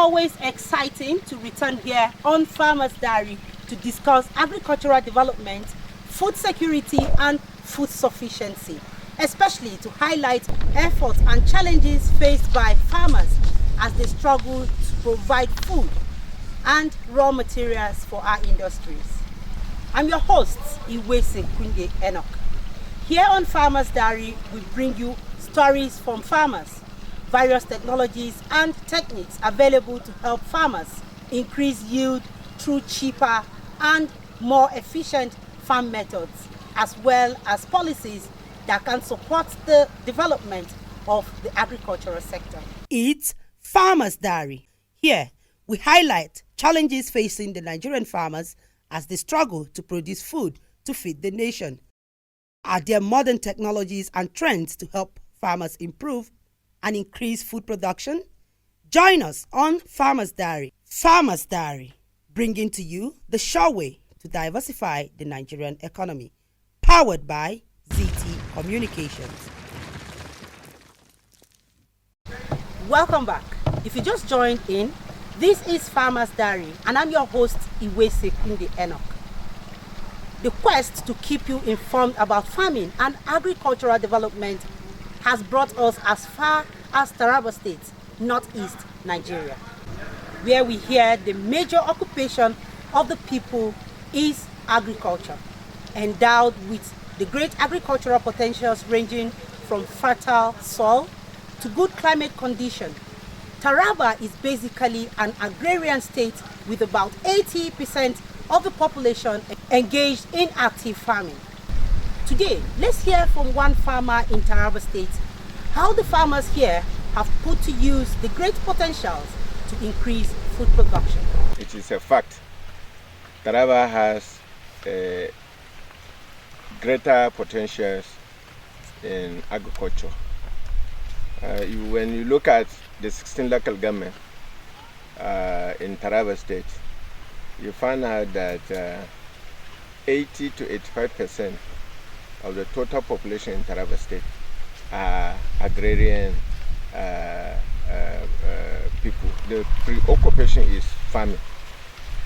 always exciting to return here on Farmer's Diary to discuss agricultural development, food security and food sufficiency, especially to highlight efforts and challenges faced by farmers as they struggle to provide food and raw materials for our industries. I'm your host, Iwese Kunde Enoch. Here on Farmer's Diary, we bring you stories from farmers, various technologies and techniques available to help farmers increase yield through cheaper and more efficient farm methods, as well as policies that can support the development of the agricultural sector. It's Farmer's Diary. Here, we highlight challenges facing the Nigerian farmers as they struggle to produce food to feed the nation. Are there modern technologies and trends to help farmers improve and increase food production? Join us on Farmer's Diary. Farmer's Diary, bringing to you the sure way to diversify the Nigerian economy. Powered by ZT Communications. Welcome back. If you just joined in, this is Farmer's Diary and I'm your host, Iwese Kunde Enoch. The quest to keep you informed about farming and agricultural development has brought us as far as Taraba State, North East, Nigeria, where we hear the major occupation of the people is agriculture, endowed with the great agricultural potentials ranging from fertile soil to good climate condition. Taraba is basically an agrarian state with about 80% of the population engaged in active farming. Today, let's hear from one farmer in Taraba State how the farmers here have put to use the great potentials to increase food production. It is a fact. Taraba has greater potentials in agriculture. When you look at the 16 local governments in Taraba State, you find out that 80 to 85% of the total population in Taraba State are agrarian people. The preoccupation is farming.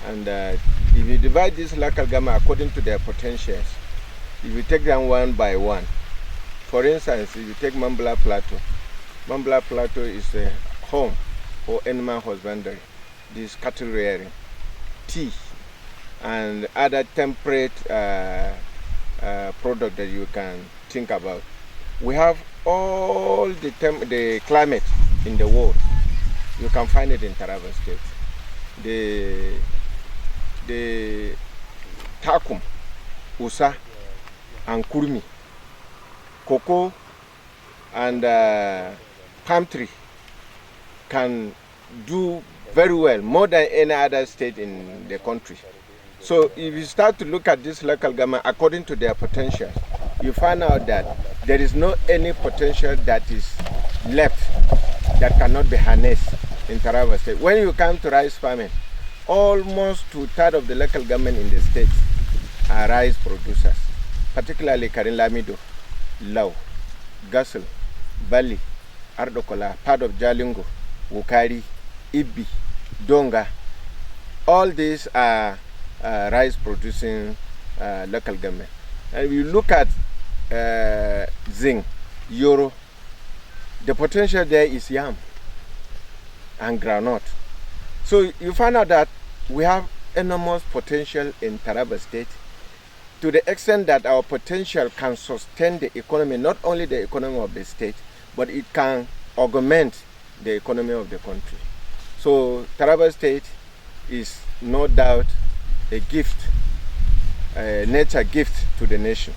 And if you divide this local government according to their potentials, if you take them one by one, for instance, if you take Mambla Plateau is a home for animal husbandry, this cattle rearing, tea, and other temperate product that you can think about. We have all the climate in the world. You can find it in Taraba State. The takum, usa, and kurmi, cocoa, and palm tree can do very well, more than any other state in the country. So if you start to look at this local government according to their potential, you find out that there is no any potential that is left that cannot be harnessed in Taraba State. When you come to rice farming, almost 2/3 of the local government in the state are rice producers, particularly Karin Lamido, Lau, Gassel, Bali, Ardokola, part of Jalingo, Wukari, Ibi, Donga. All these are rice producing local government. And if you look at Zing, Yoro, the potential there is yam and groundnut. So you find out that we have enormous potential in Taraba State to the extent that our potential can sustain the economy, not only the economy of the state, but it can augment the economy of the country. So Taraba State is no doubt a gift, a nature gift to the nation,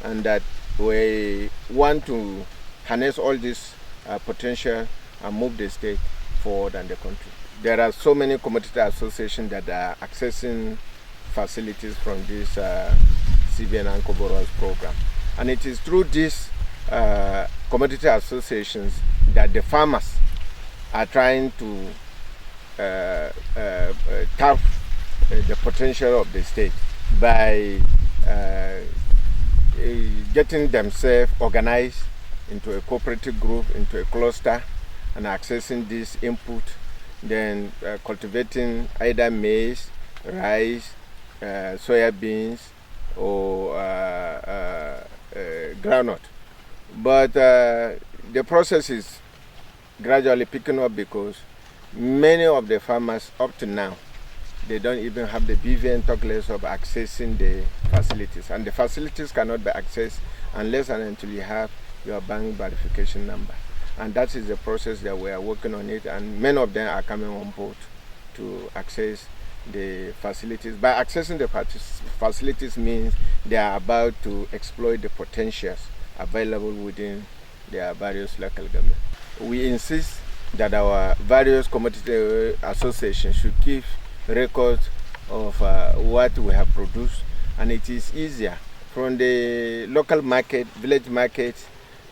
and that we want to harness all this potential and move the state forward and the country. There are so many commodity associations that are accessing facilities from this CBN and Koboros program. And it is through these commodity associations that the farmers are trying to tap the potential of the state by getting themselves organized into a cooperative group, into a cluster, and accessing this input then cultivating either maize, rice, soya beans, or groundnut. But the process is gradually picking up because many of the farmers up to now, they don't even have the BVN, talk less of accessing the facilities. And the facilities cannot be accessed unless and until you have your bank verification number. And that is the process that we are working on it, and many of them are coming on board to access the facilities. By accessing the facilities means they are about to exploit the potentials available within their various local governments. We insist that our various commodity associations should keep records of what we have produced, and it is easier from the local market, village market,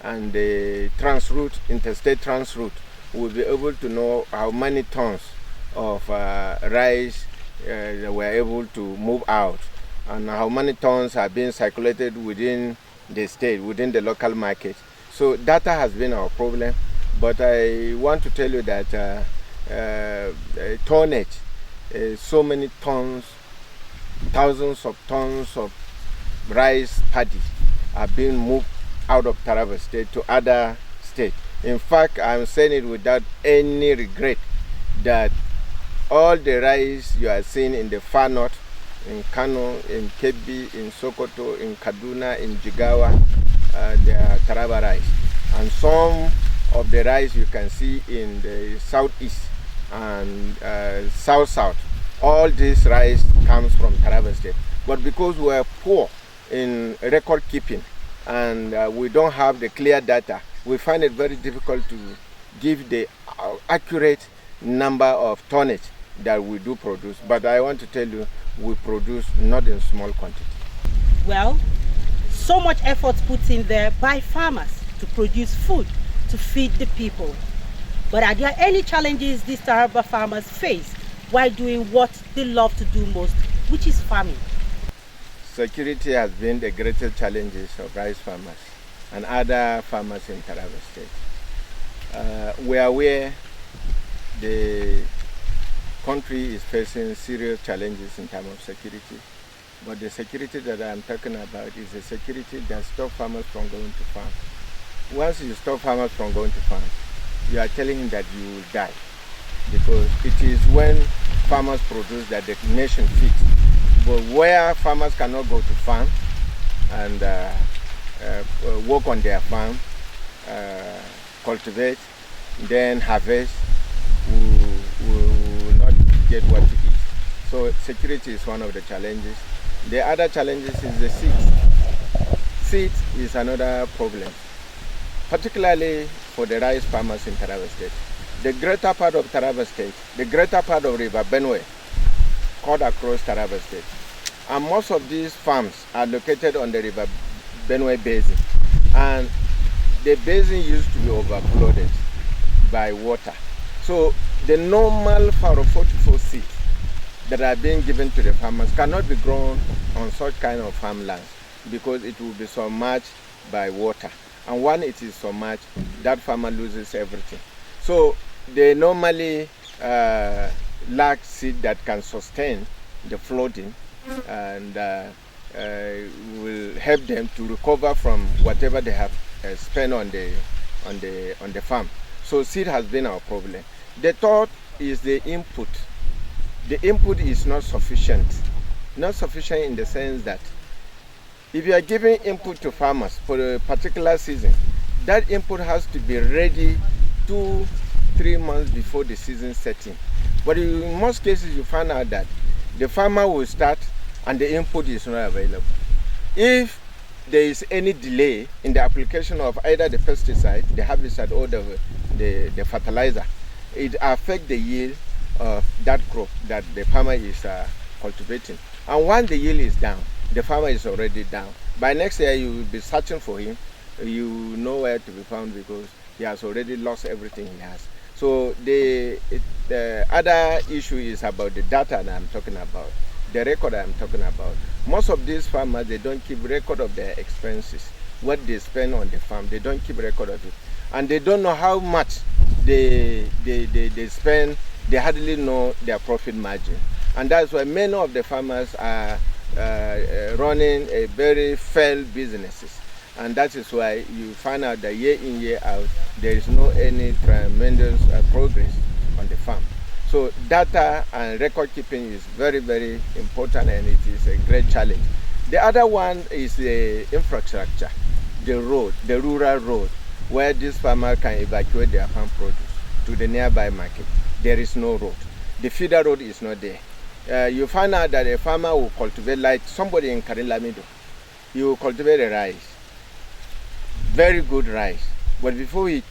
and the trans route, interstate trans route. We'll be able to know how many tons of rice we're able to move out, and how many tons are being circulated within the state, within the local market. So data has been our problem, but I want to tell you that tonnage, so many tons, thousands of tons of rice paddy are being moved out of Taraba State to other states. In fact, I'm saying it without any regret that all the rice you are seeing in the far north, in Kano, in Kebbi, in Sokoto, in Kaduna, in Jigawa, they are Taraba rice. And some of the rice you can see in the southeast and south-south, all this rice comes from Taraba State. But because we are poor in record keeping and we don't have the clear data, we find it very difficult to give the accurate number of tonnage that we do produce. But I want to tell you, we produce not in small quantity. Well, so much effort put in there by farmers to produce food to feed the people. But are there any challenges these Taraba farmers face while doing what they love to do most, which is farming? Security has been the greatest challenges of rice farmers and other farmers in Taraba State. We are aware the country is facing serious challenges in terms of security, but the security that I'm talking about is the security that stops farmers from going to farm. Once you stop farmers from going to farm, you are telling them that you will die, because it is when farmers produce that the nation feeds. But where farmers cannot go to farm and work on their farm, cultivate, then harvest, we will not get what to eat. So security is one of the challenges. The other challenges is the seed. Seed is another problem, particularly for the rice farmers in Taraba State. The greater part of Taraba State, the greater part of River Benue, cut across Taraba State. And most of these farms are located on the River Benue Basin. And the basin used to be overflooded by water. So the normal 44 seeds that are being given to the farmers cannot be grown on such kind of farmlands because it will be submerged by water. And when it is submerged, that farmer loses everything. So they normally lack seed that can sustain the flooding and will help them to recover from whatever they have spent on the farm. So seed has been our problem. The third is the input. The input is not sufficient. Not sufficient in the sense that if you are giving input to farmers for a particular season, that input has to be ready 2-3 months before the season sets in. But in most cases, you find out that the farmer will start and the input is not available. If there is any delay in the application of either the pesticide, the herbicide, or the fertilizer, it affects the yield of that crop that the farmer is cultivating. And once the yield is down, the farmer is already down. By next year, you will be searching for him. You know where to be found because he has already lost everything he has. So the other issue is about the data that I'm talking about, the record I'm talking about. Most of these farmers, they don't keep record of their expenses, what they spend on the farm. They don't keep record of it. And they don't know how much they spend they hardly know their profit margin. And that's why many of the farmers are running a very failed businesses. And that is why you find out that year in, year out, there is no any tremendous progress on the farm. So data and record keeping is very, very important, and it is a great challenge. The other one is the infrastructure, the road, the rural road, where this farmer can evacuate their farm produce to the nearby market. There is no road. The feeder road is not there. You find out that a farmer will cultivate, like somebody in Karilamido, he will cultivate a rice, very good rice, but before he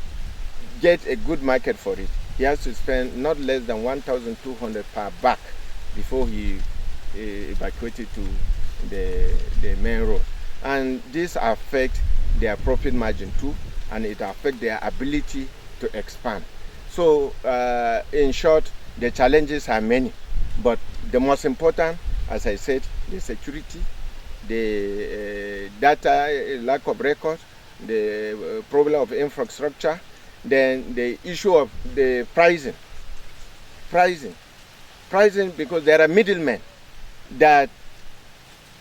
gets a good market for it, he has to spend not less than 1,200 per bag before he evacuates it to the main road. And this affects their profit margin too, and it affects their ability to expand. So in short, the challenges are many, but the most important, as I said, the security, the data, lack of record, the problem of infrastructure, then the issue of the pricing, because there are middlemen that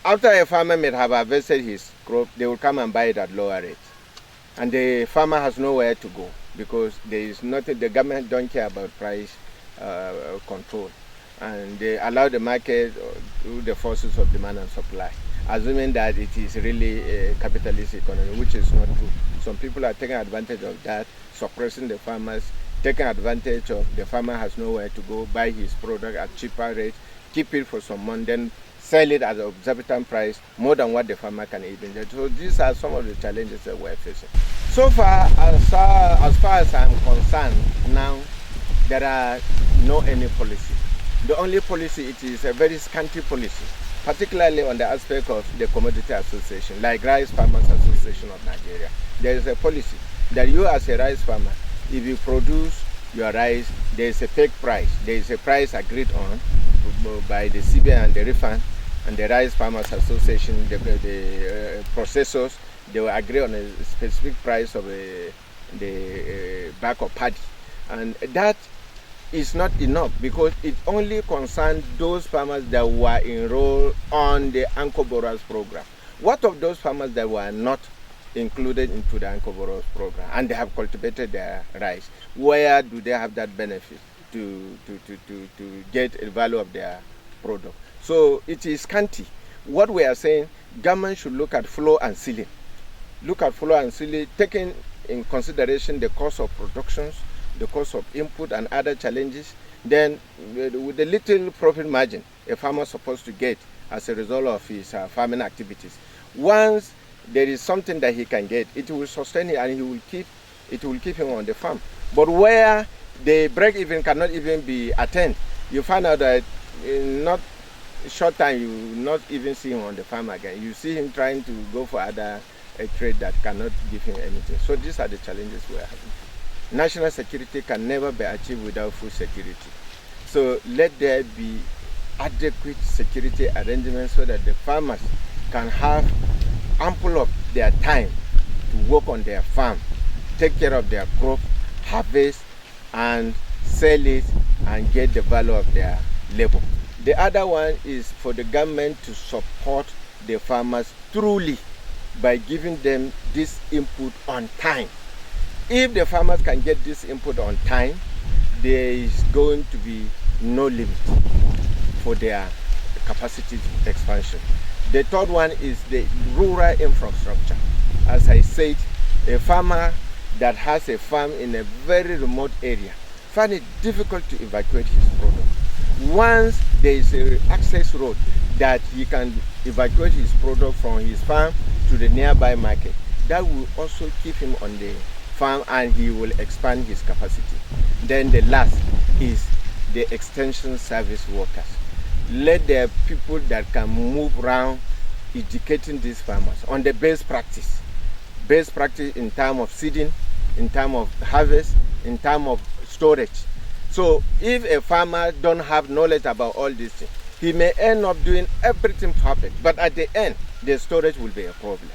after a farmer may have harvested his crop, they will come and buy it at lower rates. And the farmer has nowhere to go because there is nothing, the government don't care about price control. And they allow the market through the forces of demand and supply, assuming that it is really a capitalist economy, which is not true. Some people are taking advantage of that, suppressing the farmers, taking advantage of the farmer has nowhere to go, buy his product at cheaper rates, keep it for some months, then sell it at an exorbitant price, more than what the farmer can even get. So these are some of the challenges that we're facing. So far as I'm concerned, now there are no any policy. The only policy, it is a very scanty policy, particularly on the aspect of the commodity association, like Rice Farmers Association of Nigeria. There is a policy that you as a rice farmer, if you produce your rice, there is a peg price. There is a price agreed on by the CBN and the refund, and the Rice Farmers Association, the processors, they will agree on a specific price of the bag of paddy. And that is not enough because it only concerns those farmers that were enrolled on the Anchor Borrowers program. What of those farmers that were not included into the Anchor Borrowers program and they have cultivated their rice? Where do they have that benefit to get a value of their product? So it is scanty. What we are saying, government should look at floor and ceiling. Look at floor and ceiling, taking in consideration the cost of productions, the cost of input and other challenges. Then with the little profit margin a farmer is supposed to get as a result of his farming activities, once there is something that he can get, it will sustain him and it will keep him on the farm. But where the break even cannot even be attained, you find out that in not short time you will not even see him on the farm again. You see him trying to go for other trade that cannot give him anything. So these are the challenges we are having. National security can never be achieved without food security. So let there be adequate security arrangements so that the farmers can have ample of their time to work on their farm, take care of their crop, harvest and sell it and get the value of their labor. The other one is for the government to support the farmers truly by giving them this input on time. If the farmers can get this input on time, there is going to be no limit for their capacity expansion. The third one is the rural infrastructure. As I said, a farmer that has a farm in a very remote area find it difficult to evacuate his product. Once there is an access road that he can evacuate his product from his farm to the nearby market, that will also keep him on the farm and he will expand his capacity. Then the last is the extension service workers. Let the people that can move around educating these farmers on the best practice in terms of seeding, in terms of harvest, in terms of storage. So if a farmer don't have knowledge about all these things, he may end up doing everything perfect, but at the end, the storage will be a problem.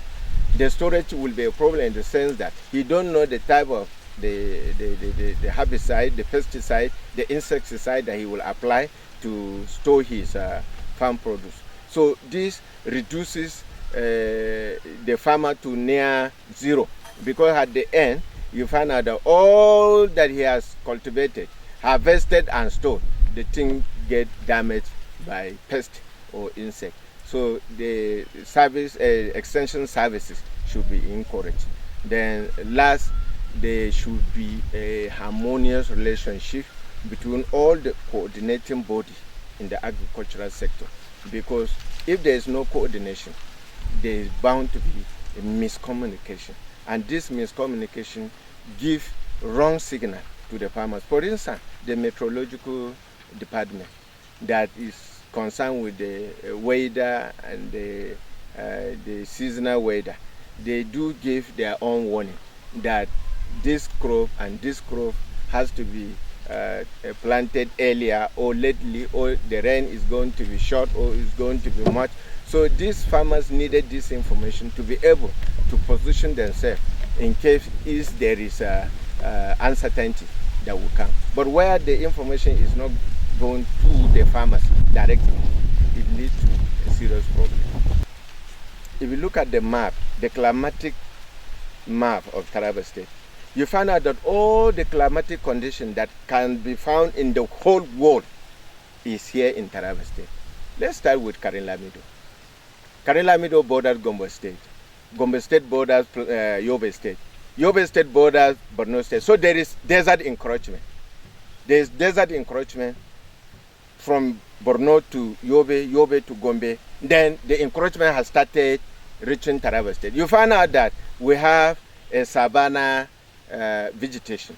The storage will be a problem in the sense that he don't know the type of the herbicide, the pesticide, the insecticide that he will apply to store his farm produce. So this reduces the farmer to near zero, because at the end you find out that all that he has cultivated, harvested and stored, the thing get damaged by pest or insect. So the service extension services should be encouraged. Then last, there should be a harmonious relationship between all the coordinating bodies in the agricultural sector, because if there is no coordination, there is bound to be a miscommunication, and this miscommunication gives wrong signal to the farmers. For instance, the meteorological department that is concerned with the weather and the seasonal weather, they do give their own warning that this crop and this crop has to be planted earlier or lately, or the rain is going to be short or is going to be much. So these farmers needed this information to be able to position themselves in case there is uncertainty that will come. But where the information is not going to the farmers directly, it leads to a serious problem. If you look at the map, the climatic map of Taraba State, you find out that all the climatic conditions that can be found in the whole world is here in Taraba State. Let's start with Karin Lamido. Karin Lamido borders Gombe State. Gombe State borders Yobe State. Yobe State borders Borno State. So there is desert encroachment. There is desert encroachment from Borno to Yobe, Yobe to Gombe. Then the encroachment has started reaching Taraba State. You find out that we have a savanna vegetation.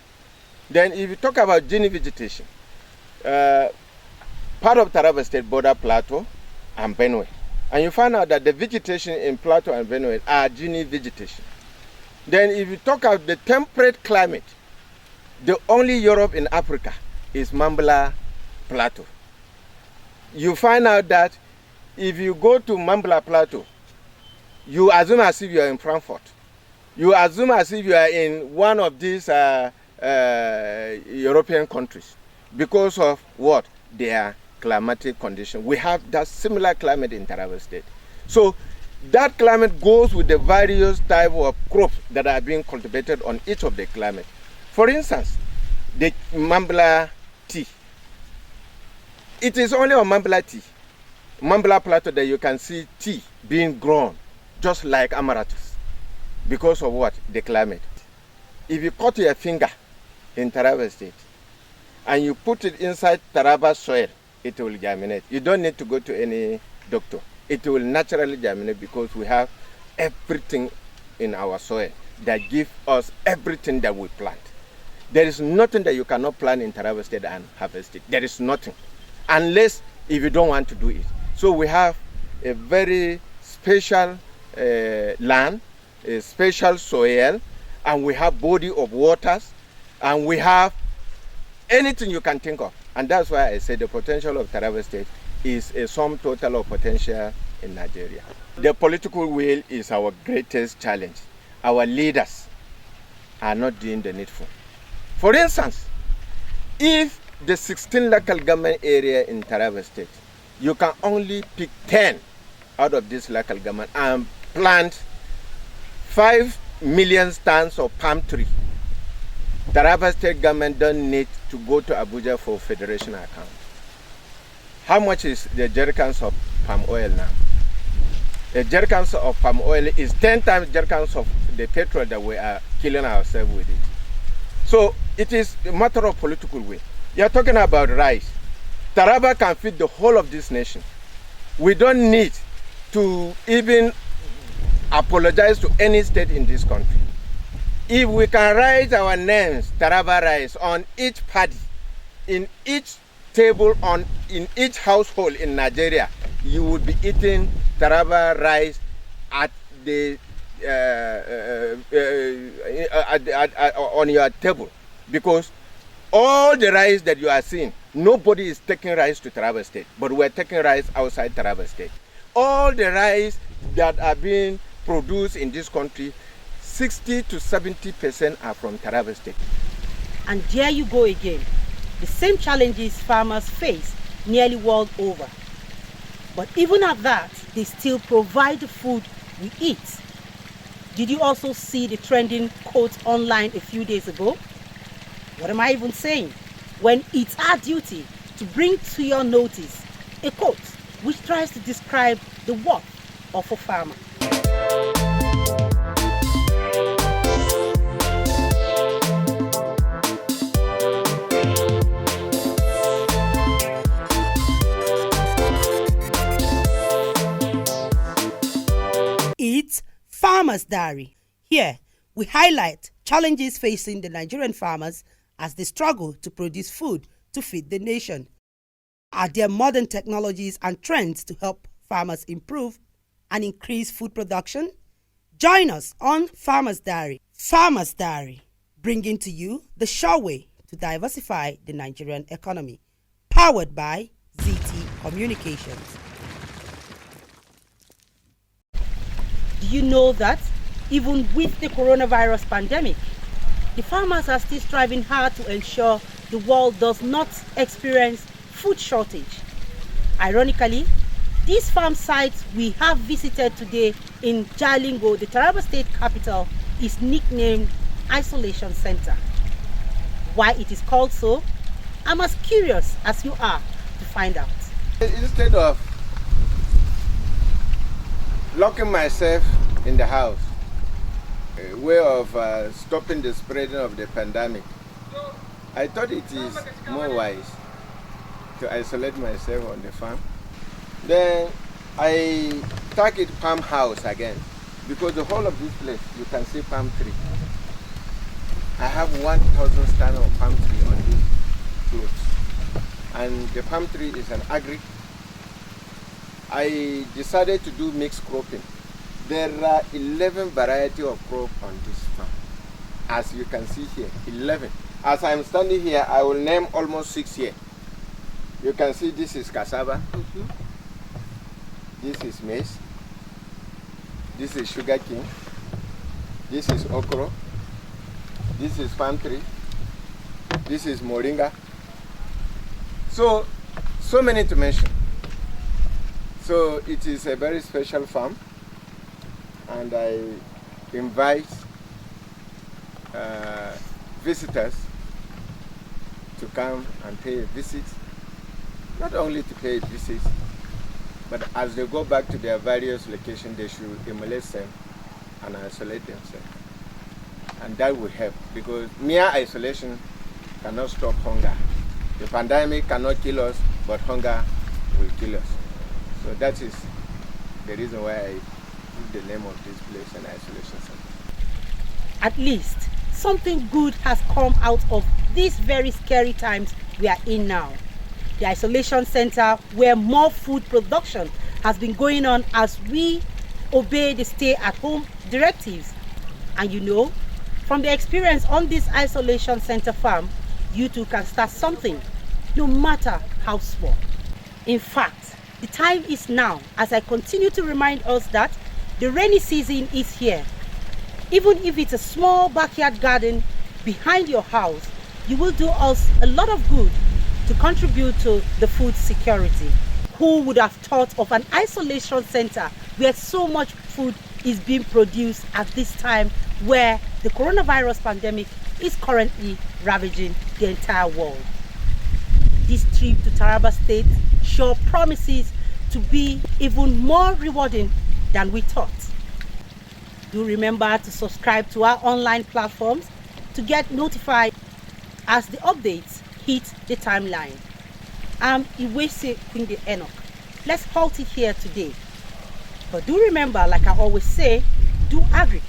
Then if you talk about Gini vegetation, part of Taraba State border Plateau and Benue. And you find out that the vegetation in Plateau and Benue are Gini vegetation. Then if you talk about the temperate climate, the only Europe in Africa is Mambla Plateau. You find out that if you go to Mambla Plateau, you assume as if you are in Frankfurt. You assume as if you are in one of these European countries, because of what? Their climatic condition. We have that similar climate in Taraba State. So that climate goes with the various type of crops that are being cultivated on each of the climate. For instance, the Mambla tea. It is only on Mambla tea, Mambla Plateau, that you can see tea being grown just like Amaratus, because of what? The climate. If you cut your finger in Taraba State and you put it inside Taraba soil, it will germinate. You don't need to go to any doctor. It will naturally germinate, because we have everything in our soil that gives us everything that we plant. There is nothing that you cannot plant in Taraba State and harvest it. There is nothing, unless if you don't want to do it. So we have a very special land, a special soil, and we have body of waters, and we have anything you can think of. And that's why I say the potential of Taraba State is a sum total of potential in Nigeria. The political will is our greatest challenge. Our leaders are not doing the needful. For instance, if the 16 local government area in Taraba State, you can only pick 10 out of this local government and plant 5 million stands of palm tree. Taraba State government don't need to go to Abuja for federation account. How much is the jerrycans of palm oil now? The jerrycans of palm oil is 10 times jerrycans of the petrol that we are killing ourselves with it. So it is a matter of political will. You are talking about rice. Taraba can feed the whole of this nation. We don't need to even apologize to any state in this country. If we can write our names, Taraba rice, on each paddy, in each table, in each household in Nigeria, you would be eating Taraba rice at the on your table, because all the rice that you are seeing, nobody is taking rice to Taraba State, but we are taking rice outside Taraba State. All the rice that are being produced in this country, 60 to 70% are from Taraba State. And there you go again. The same challenges farmers face nearly world over. But even at that, they still provide the food we eat. Did you also see the trending quote online a few days ago? What am I even saying? When it's our duty to bring to your notice a quote which tries to describe the work of a farmer. It's Farmer's Diary. Here, we highlight challenges facing the Nigerian farmers as they struggle to produce food to feed the nation. Are there modern technologies and trends to help farmers improve and increase food production? Join us on Farmer's Diary. Farmer's Diary, bringing to you the sure way to diversify the Nigerian economy. Powered by ZT Communications. Do you know that even with the coronavirus pandemic, the farmers are still striving hard to ensure the world does not experience food shortage? Ironically, this farm site we have visited today in Jalingo, the Taraba State capital, is nicknamed Isolation Center. Why it is called so? I'm as curious as you are to find out. Instead of locking myself in the house, a way of stopping the spreading of the pandemic, I thought it is more wise to isolate myself on the farm. Then I target palm house again, because the whole of this place you can see palm tree. I have 1,000 stand of palm tree on this plot, and the palm tree is an agri. I decided to do mixed cropping. There are 11 variety of crop on this farm. As you can see here, 11. As I'm standing here, I will name almost 6 here. You can see this is cassava. This is maize. This is sugarcane. This is okra. This is palm tree. This is moringa. So many to mention. So it is a very special farm, and I invite visitors to come and pay a visit. Not only to pay a visit, but as they go back to their various locations, they should emulate them and isolate themselves. And that will help, because mere isolation cannot stop hunger. The pandemic cannot kill us, but hunger will kill us. So that is the reason why I put the name of this place an isolation center. At least something good has come out of these very scary times we are in now. The isolation center, where more food production has been going on as we obey the stay-at-home directives. And you know, from the experience on this isolation center farm, you too can start something, no matter how small. In fact, the time is now, as I continue to remind us that the rainy season is here. Even if it's a small backyard garden behind your house, you will do us a lot of good to contribute to the food security. Who would have thought of an isolation center where so much food is being produced at this time where the coronavirus pandemic is currently ravaging the entire world? This trip to Taraba State sure promises to be even more rewarding than we thought. Do remember to subscribe to our online platforms to get notified as the updates hit the timeline. I'm Iwese Kunde Enoch. Let's halt it here today. But do remember, like I always say, do agri,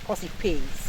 because it pays.